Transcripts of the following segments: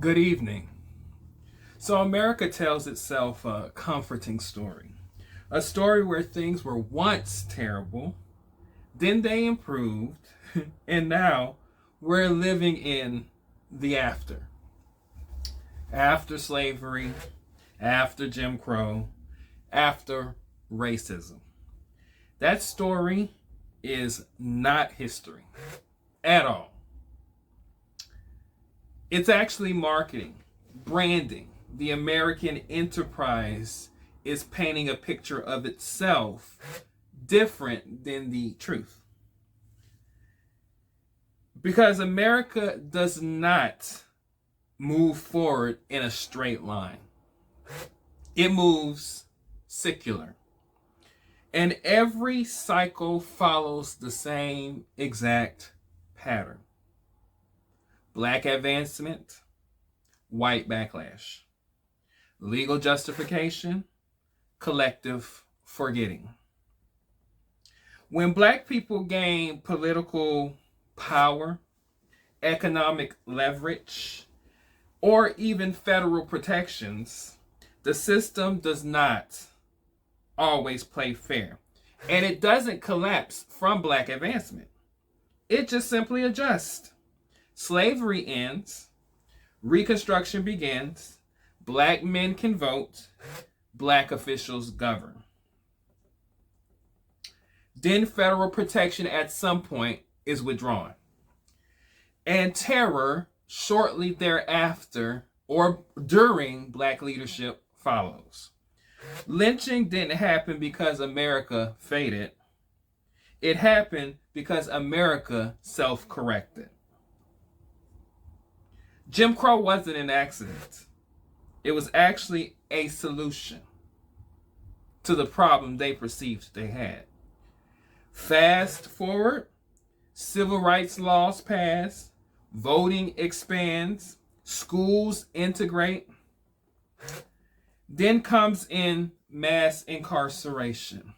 Good evening. So, America tells itself a comforting story. A story where things were once terrible, then they improved, and now we're living in the after. After slavery, after Jim Crow, after racism. That story is not history at all. It's actually marketing, branding. The American enterprise is painting a picture of itself different than the truth. Because America does not move forward in a straight line. It moves secular. And every cycle follows the same exact pattern. Black advancement, white backlash. Legal justification, collective forgetting. When black people gain political power, economic leverage, or even federal protections, the system does not always play fair. And it doesn't collapse from black advancement. It just simply adjusts. Slavery ends, Reconstruction begins, black men can vote, black officials govern. Then federal protection at some point is withdrawn. And terror shortly thereafter or during black leadership follows. Lynching didn't happen because America faded. It happened because America self-corrected. Jim Crow wasn't an accident. It was actually a solution to the problem they perceived they had. Fast forward, civil rights laws pass, voting expands, schools integrate. Then comes in mass incarceration,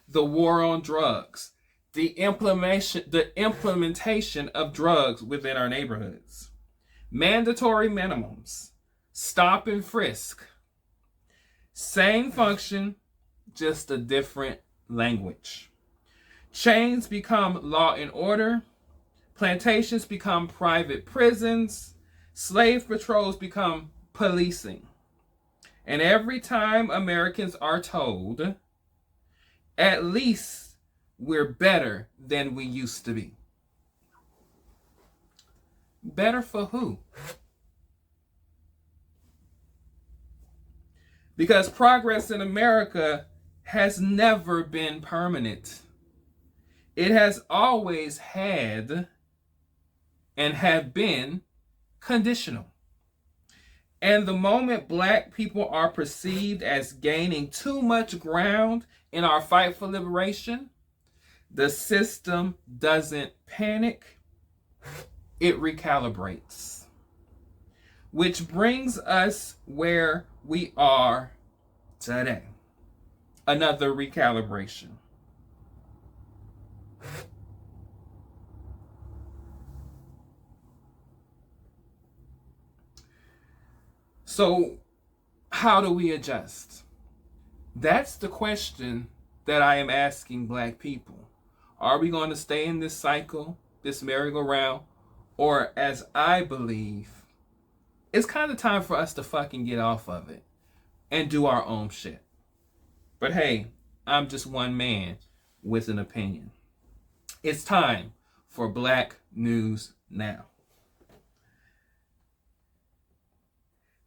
the war on drugs, the implementation of drugs within our neighborhoods, mandatory minimums, stop and frisk, same function, just a different language. Chains become law and order, plantations become private prisons, slave patrols become policing. And every time Americans are told, at least we're better than we used to be. Better for who? Because progress in America has never been permanent. It has always had and have been conditional. And the moment black people are perceived as gaining too much ground in our fight for liberation, the system doesn't panic, it recalibrates. Which brings us where we are today. Another recalibration. So, how do we adjust? That's the question that I am asking black people. Are we going to stay in this cycle, this merry-go-round, or as I believe, it's kind of time for us to fucking get off of it and do our own shit. But hey, I'm just one man with an opinion. It's time for Black News Now.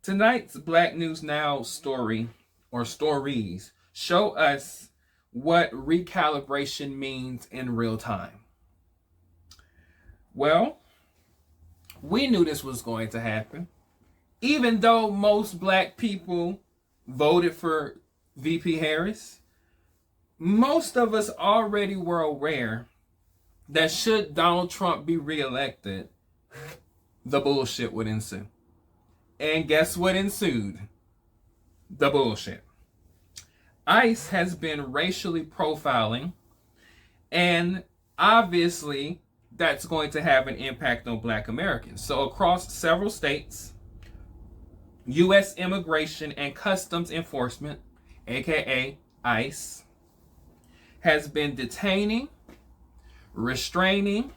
Tonight's Black News Now story or stories show us what recalibration means in real time. Well, we knew this was going to happen. Even though most black people voted for VP Harris, most of us already were aware that should Donald Trump be reelected, the bullshit would ensue. And guess what ensued? The bullshit. ICE has been racially profiling, and obviously that's going to have an impact on Black Americans. So across several states, U.S. Immigration and Customs Enforcement, aka ICE, has been detaining, restraining,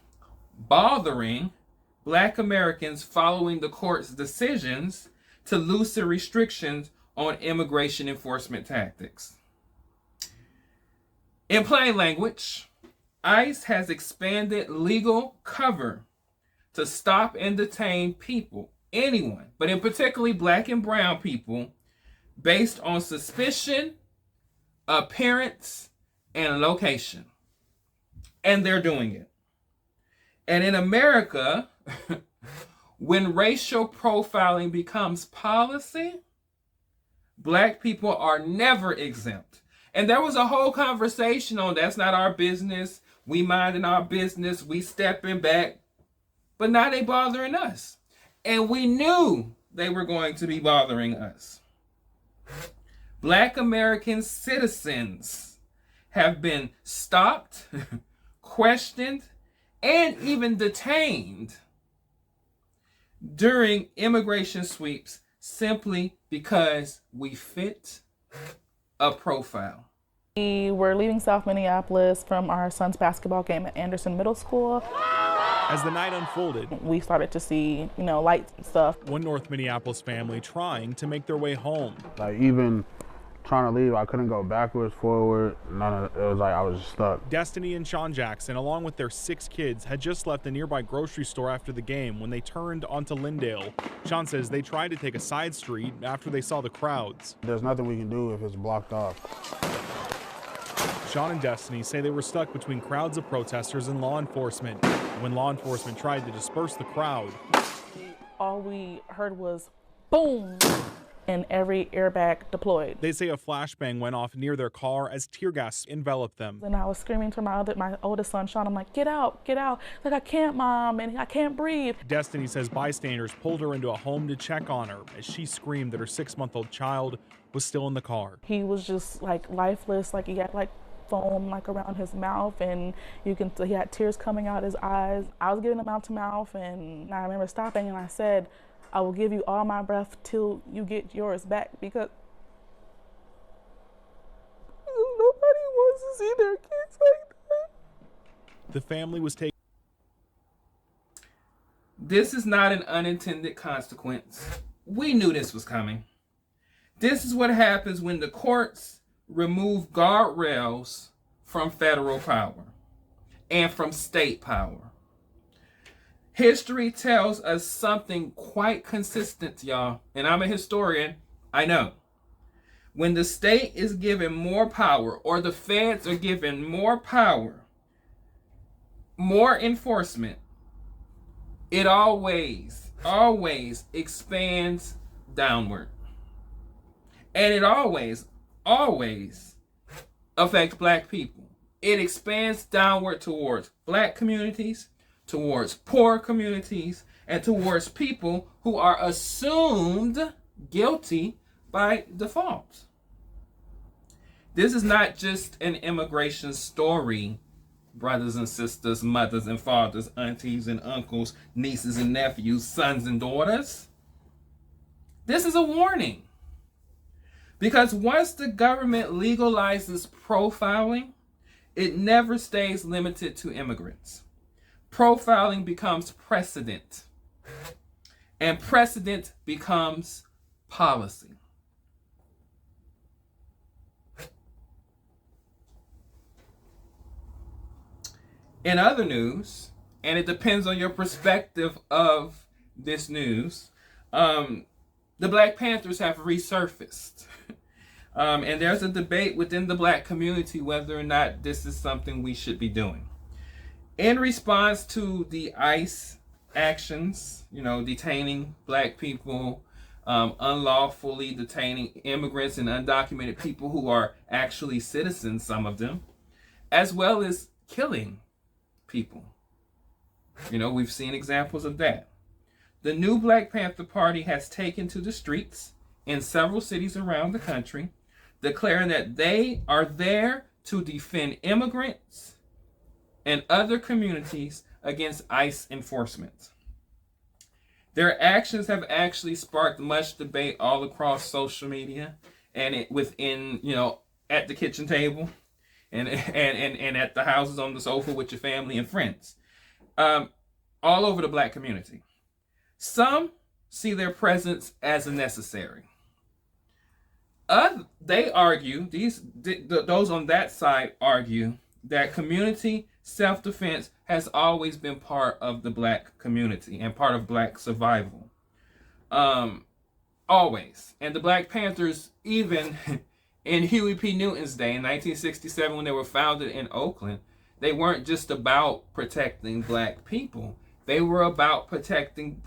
bothering Black Americans following the court's decisions to loosen restrictions on immigration enforcement tactics. In plain language, ICE has expanded legal cover to stop and detain people, anyone, but in particularly Black and brown people, based on suspicion, appearance, and location. And they're doing it. And in America, when racial profiling becomes policy, Black people are never exempt. And there was a whole conversation on that's not our business. We minding our business. We stepping back. But now they bothering us. And we knew they were going to be bothering us. Black American citizens have been stopped, questioned, and even detained during immigration sweeps simply because we fit a profile. We were leaving South Minneapolis from our son's basketball game at Anderson Middle School. As the night unfolded, we started to see, lights and stuff. One North Minneapolis family trying to make their way home. Like, even trying to leave, I couldn't go backwards, forward. It was like I was just stuck. Destiny and Sean Jackson, along with their 6 kids, had just left a nearby grocery store after the game when they turned onto Lyndale. Sean says they tried to take a side street after they saw the crowds. There's nothing we can do if it's blocked off. Sean and Destiny say they were stuck between crowds of protesters and law enforcement. When law enforcement tried to disperse the crowd, all we heard was boom, and every airbag deployed. They say a flashbang went off near their car as tear gas enveloped them. And I was screaming to my oldest son, Sean, I'm like, get out, get out. Like, I can't, Mom, and I can't breathe. Destiny says bystanders pulled her into a home to check on her as she screamed that her 6-month-old child was still in the car. He was just like lifeless, like he had like foam like around his mouth, and he had tears coming out his eyes. I was giving him mouth to mouth, and I remember stopping and I said, I will give you all my breath till you get yours back, because nobody wants to see their kids like that. The family was taken. This is not an unintended consequence. We knew this was coming. This is what happens when the courts remove guardrails from federal power and from state power. History tells us something quite consistent, y'all. And I'm a historian, I know. When the state is given more power, or the feds are given more power, more enforcement, it always expands downward. And it always affects Black people. It expands downward towards Black communities, towards poor communities, and towards people who are assumed guilty by default. This is not just an immigration story, brothers and sisters, mothers and fathers, aunties and uncles, nieces and nephews, sons and daughters. This is a warning. Because once the government legalizes profiling, it never stays limited to immigrants. Profiling becomes precedent, and precedent becomes policy. In other news, and it depends on your perspective of this news, the Black Panthers have resurfaced. And there's a debate within the Black community whether or not this is something we should be doing. In response to the ICE actions, detaining Black people, unlawfully detaining immigrants and undocumented people who are actually citizens, some of them, as well as killing people. We've seen examples of that. The new Black Panther Party has taken to the streets in several cities around the country, declaring that they are there to defend immigrants and other communities against ICE enforcement. Their actions have actually sparked much debate all across social media and within, at the kitchen table and at the houses on the sofa with your family and friends, all over the Black community. Some see their presence as necessary. They argue, those on that side argue that community self-defense has always been part of the Black community and part of Black survival. Always. And the Black Panthers, even in Huey P. Newton's day in 1967 when they were founded in Oakland, they weren't just about protecting Black people. They were about protecting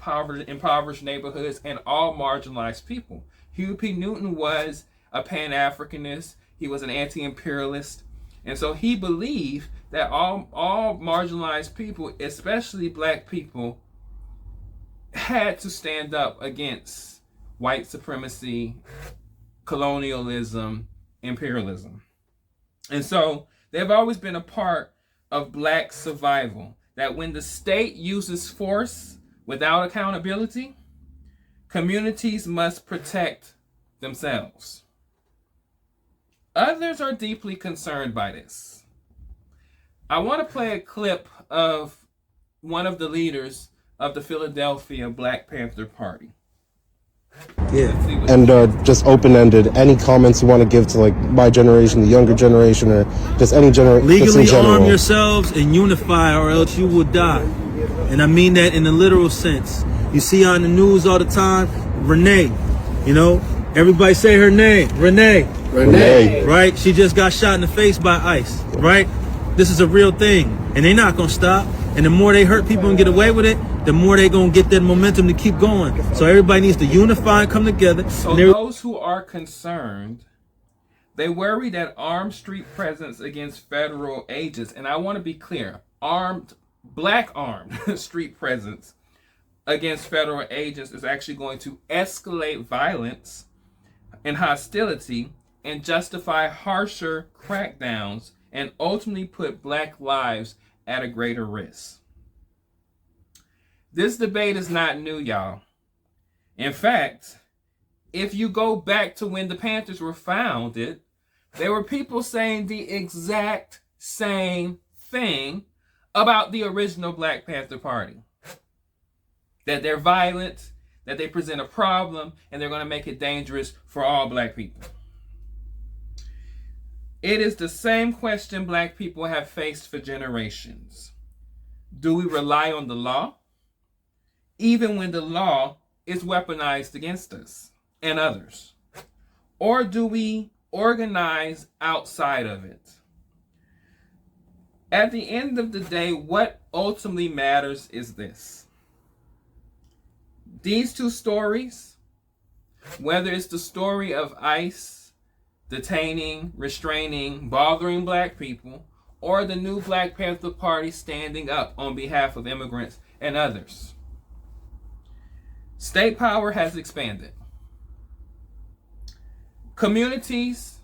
impoverished neighborhoods and all marginalized people. Huey P. Newton was a Pan-Africanist. He was an anti-imperialist. And so he believed that all marginalized people, especially Black people, had to stand up against white supremacy, colonialism, imperialism. And so they've always been a part of Black survival, that when the state uses force without accountability, communities must protect themselves. Others are deeply concerned by this. I want to play a clip of one of the leaders of the Philadelphia Black Panther Party. Yeah, and just open-ended, any comments you want to give to like my generation, the younger generation, or just any generation. Legally arm yourselves and unify, or else you will die. And I mean that in the literal sense. You see on the news all the time, Renee, everybody say her name, Renee. Right? She just got shot in the face by ICE, right? This is a real thing, and they're not gonna stop. And the more they hurt people and get away with it, the more they're gonna get that momentum to keep going. So everybody needs to unify and come together. So those who are concerned, they worry that armed street presence against federal agents, and I want to be clear, Black armed street presence against federal agents is actually going to escalate violence and hostility and justify harsher crackdowns and ultimately put Black lives at a greater risk. This debate is not new, y'all. In fact, if you go back to when the Panthers were founded, there were people saying the exact same thing about the original Black Panther Party. That they're violent, that they present a problem, and they're going to make it dangerous for all Black people. It is the same question Black people have faced for generations. Do we rely on the law, even when the law is weaponized against us and others? Or do we organize outside of it? At the end of the day, what ultimately matters is this. These two stories, whether it's the story of ICE detaining, restraining, bothering Black people, or the new Black Panther Party standing up on behalf of immigrants and others, state power has expanded. Communities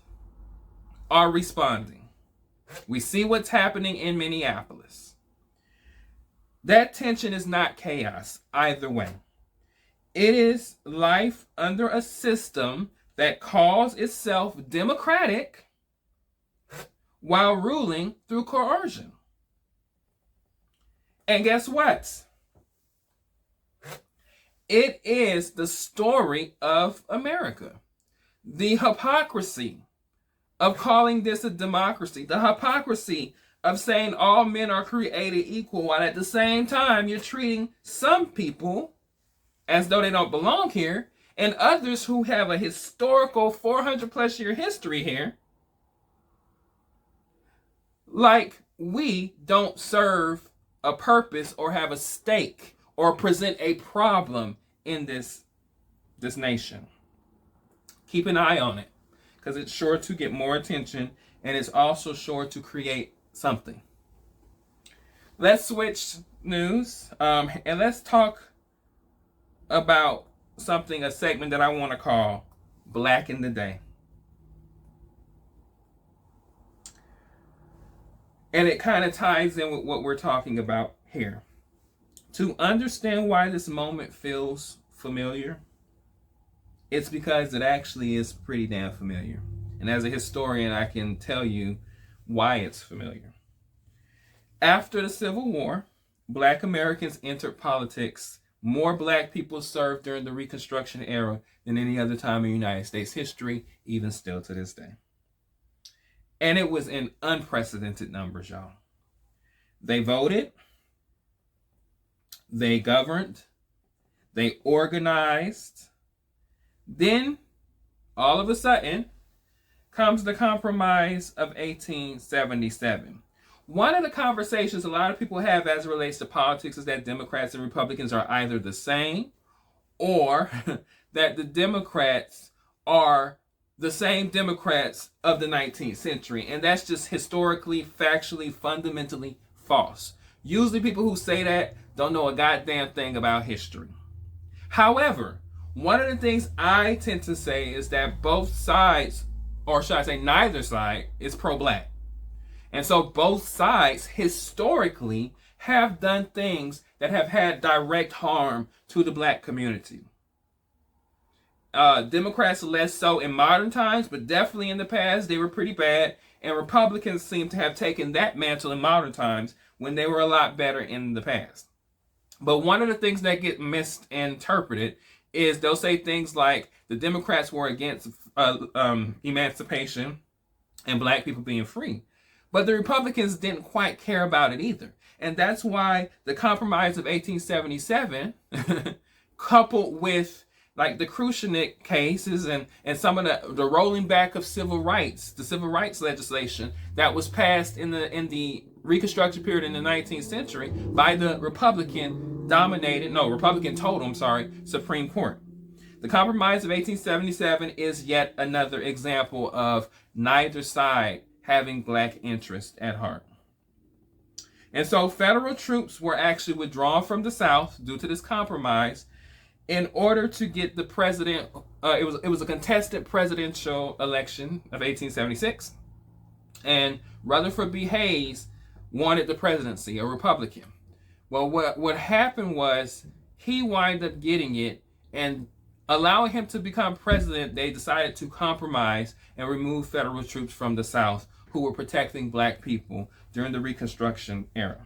are responding. We see what's happening in Minneapolis. That tension is not chaos either way. It is life under a system that calls itself democratic while ruling through coercion. And guess what? It is the story of America. The hypocrisy of calling this a democracy, the hypocrisy of saying all men are created equal, while at the same time you're treating some people as though they don't belong here, and others who have a historical 400 plus year history here, like we don't serve a purpose or have a stake or present a problem in this nation. Keep an eye on it, because it's sure to get more attention, and it's also sure to create something. Let's switch news, and let's talk about a segment that I want to call Black in the Day. And it kind of ties in with what we're talking about here. To understand why this moment feels familiar, it's because it actually is pretty damn familiar. And as a historian, I can tell you why it's familiar. After the Civil War, Black Americans entered politics. More Black people served during the Reconstruction era than any other time in United States history, even still to this day. And it was in unprecedented numbers, y'all. They voted, they governed, they organized. Then, all of a sudden, comes the Compromise of 1877. One of the conversations a lot of people have as it relates to politics is that Democrats and Republicans are either the same, or that the Democrats are the same Democrats of the 19th century. And that's just historically, factually, fundamentally false. Usually people who say that don't know a goddamn thing about history. However, one of the things I tend to say is that both sides, or should I say neither side, is pro-Black. And so both sides historically have done things that have had direct harm to the Black community. Democrats less so in modern times, but definitely in the past they were pretty bad. And Republicans seem to have taken that mantle in modern times when they were a lot better in the past. But one of the things that get misinterpreted is they'll say things like the Democrats were against emancipation and Black people being free. But the Republicans didn't quite care about it either. And that's why the Compromise of 1877, coupled with like the Khrushchev cases and some of the rolling back of civil rights, the civil rights legislation that was passed in the Reconstruction period in the 19th century by the Republican total Supreme Court. The Compromise of 1877 is yet another example of neither side having Black interest at heart. And so federal troops were actually withdrawn from the South due to this compromise in order to get the president. It was a contested presidential election of 1876, and Rutherford B. Hayes wanted the presidency, a Republican. Well, what happened was he wound up getting it, and allowing him to become president, they decided to compromise and remove federal troops from the South who were protecting Black people during the Reconstruction era.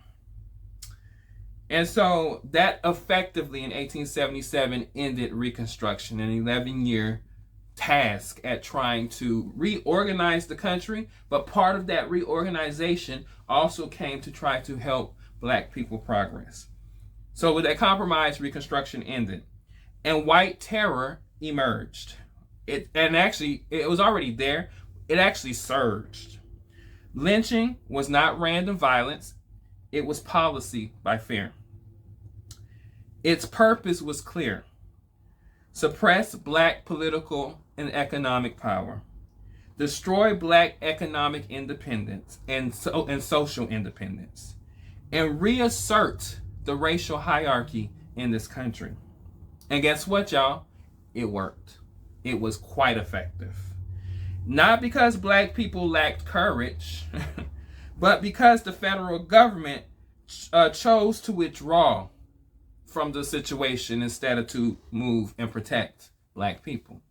And so that effectively in 1877 ended Reconstruction, an 11-year task at trying to reorganize the country, but part of that reorganization also came to try to help Black people progress. So with that compromise, Reconstruction ended, and white terror emerged. It was already there. It actually surged. Lynching was not random violence. It was policy by fear. Its purpose was clear: suppress Black political and economic power, destroy Black economic independence and social independence, and reassert the racial hierarchy in this country. And guess what, y'all? It worked. It was quite effective. Not because Black people lacked courage, but because the federal government chose to withdraw from the situation instead of to move and protect Black people.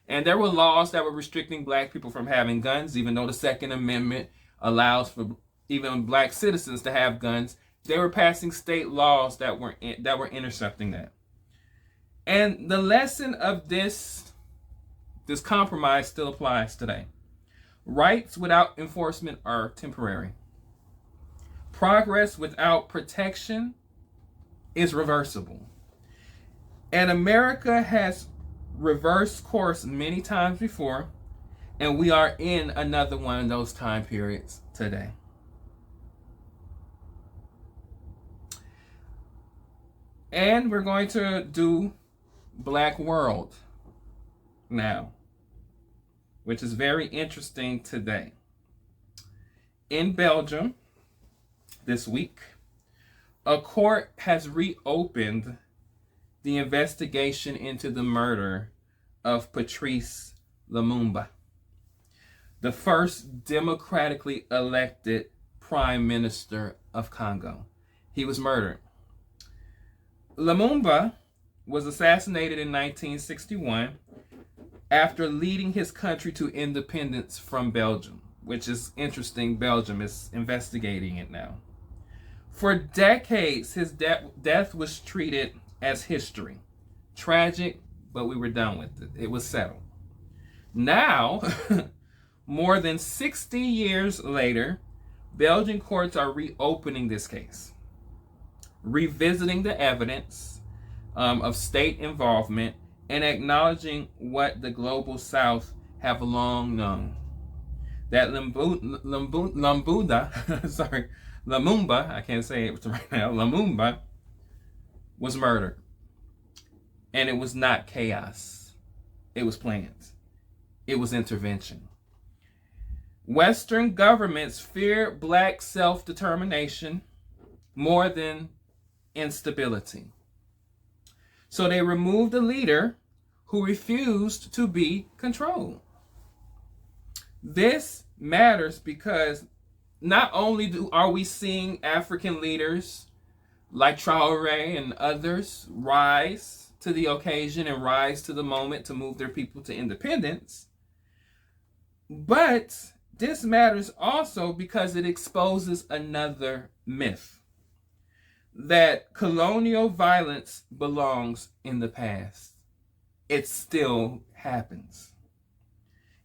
And there were laws that were restricting Black people from having guns, even though the Second Amendment allows for even Black citizens to have guns. They were passing state laws that were intercepting that. And the lesson of this compromise still applies today. Rights without enforcement are temporary. Progress without protection is reversible. And America has reversed course many times before, and we are in another one of those time periods today. And we're going to do Black World now, which is very interesting today. In Belgium this week, a court has reopened the investigation into the murder of Patrice Lumumba, the first democratically elected prime minister of Congo. He was murdered. Lumumba was assassinated in 1961 after leading his country to independence from Belgium, which is interesting. Belgium is investigating it now. For decades, his death was treated as history. Tragic, but we were done with it. It was settled. Now, more than 60 years later, Belgian courts are reopening this case, revisiting the evidence of state involvement, and acknowledging what the global South have long known. That Lumumba, I can't say it right now, Lumumba was murdered. And it was not chaos. It was planned. It was intervention. Western governments fear black self-determination more than instability. So they removed a leader who refused to be controlled. This matters because not only are we seeing African leaders like Traoré and others rise to the occasion and rise to the moment to move their people to independence, but this matters also because it exposes another myth, that colonial violence belongs in the past. It still happens.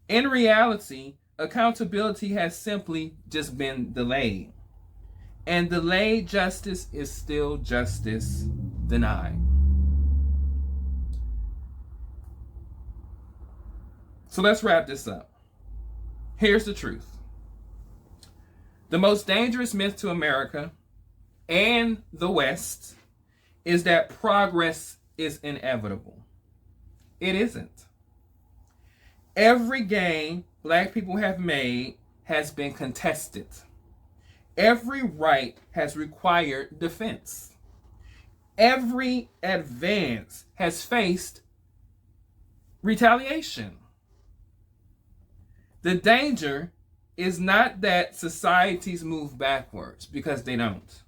In reality, accountability has simply just been delayed. And delayed justice is still justice denied. So let's wrap this up. Here's the truth. The most dangerous myth to America and the West is that progress is inevitable. It isn't. Every gain black people have made has been contested. Every right has required defense. Every advance has faced retaliation. The danger is not that societies move backwards, because they don't.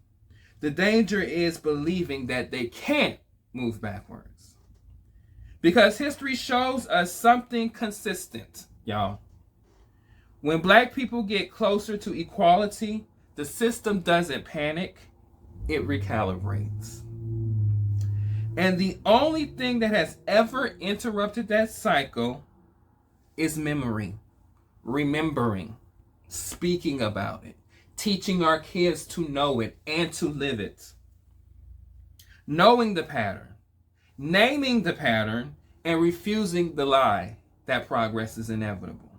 The danger is believing that they can't move backwards. Because history shows us something consistent, y'all. When black people get closer to equality, the system doesn't panic, it recalibrates. And the only thing that has ever interrupted that cycle is memory, remembering, speaking about it, teaching our kids to know it and to live it. Knowing the pattern, naming the pattern, and refusing the lie that progress is inevitable.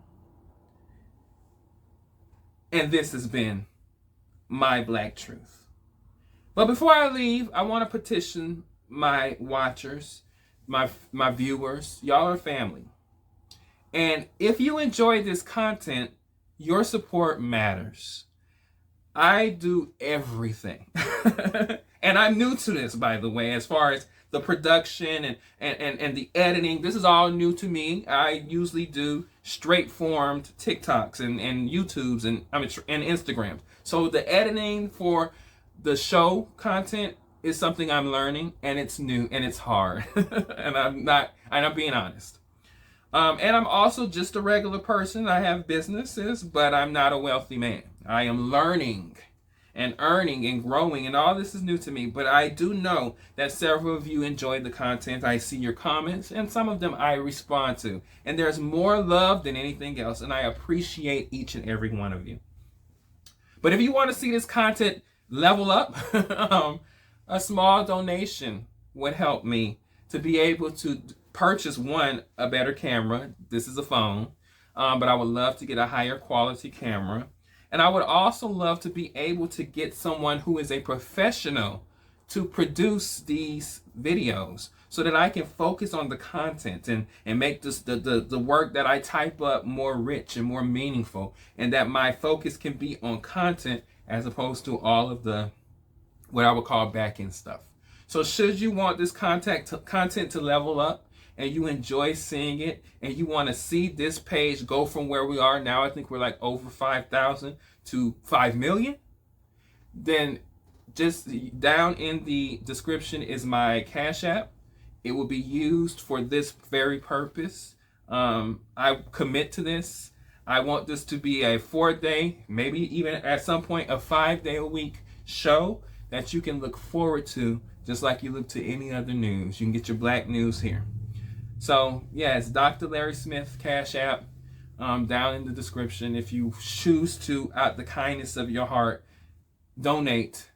And this has been my Black Truth. But before I leave, I want to petition my watchers, my viewers. Y'all are family. And if you enjoy this content, your support matters. I do everything. And I'm new to this, by the way, as far as the production and the editing. This is all new to me. I usually do straight-formed TikToks and YouTubes and Instagrams. So the editing for the show content is something I'm learning, and it's new and it's hard. and I'm being honest. And I'm also just a regular person. I have businesses, but I'm not a wealthy man. I am learning and earning and growing, and all this is new to me. But I do know that several of you enjoyed the content. I see your comments, and some of them I respond to. And there's more love than anything else, and I appreciate each and every one of you. But if you want to see this content level up, a small donation would help me to be able to purchase, a better camera. This is a phone, but I would love to get a higher quality camera. And I would also love to be able to get someone who is a professional to produce these videos so that I can focus on the content and make this, the work that I type up more rich and more meaningful, and that my focus can be on content as opposed to all of the, what I would call back-end stuff. So should you want this content to level up, and you enjoy seeing it, and you want to see this page go from where we are now, I think we're like over 5,000 to 5 million, then just down in the description is my Cash App. It will be used for this very purpose. I commit to this. I want this to be a 4-day, maybe even at some point a 5-day-a-week show that you can look forward to, just like you look to any other news. You can get your black news here. So yeah, it's Dr. Larry Smith Cash App down in the description. If you choose to, out the kindness of your heart, donate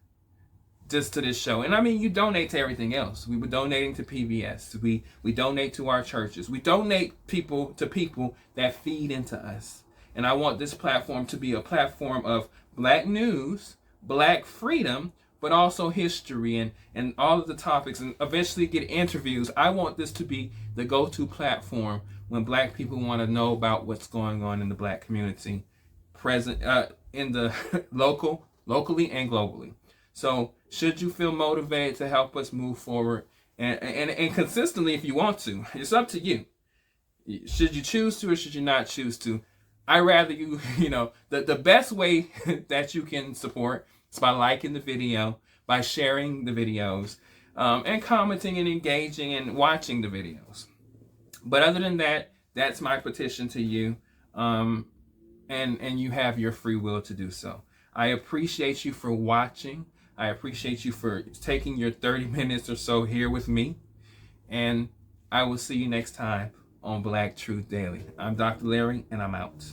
just to this show. And I mean, you donate to everything else. We were donating to PBS. We donate to our churches. We donate people to people that feed into us. And I want this platform to be a platform of black news, black freedom, but also history and all of the topics, and eventually get interviews. I want this to be the go-to platform when black people want to know about what's going on in the black community, present in the locally and globally. So should you feel motivated to help us move forward and consistently, if you want to, it's up to you. Should you choose to or should you not choose to? I rather you, the best way that you can support is by liking the video, by sharing the videos, and commenting and engaging and watching the videos. But other than that, that's my petition to you, and you have your free will to do so. I appreciate you for watching. I appreciate you for taking your 30 minutes or so here with me. And I will see you next time on Black Truth Daily. I'm Dr. Larry, and I'm out.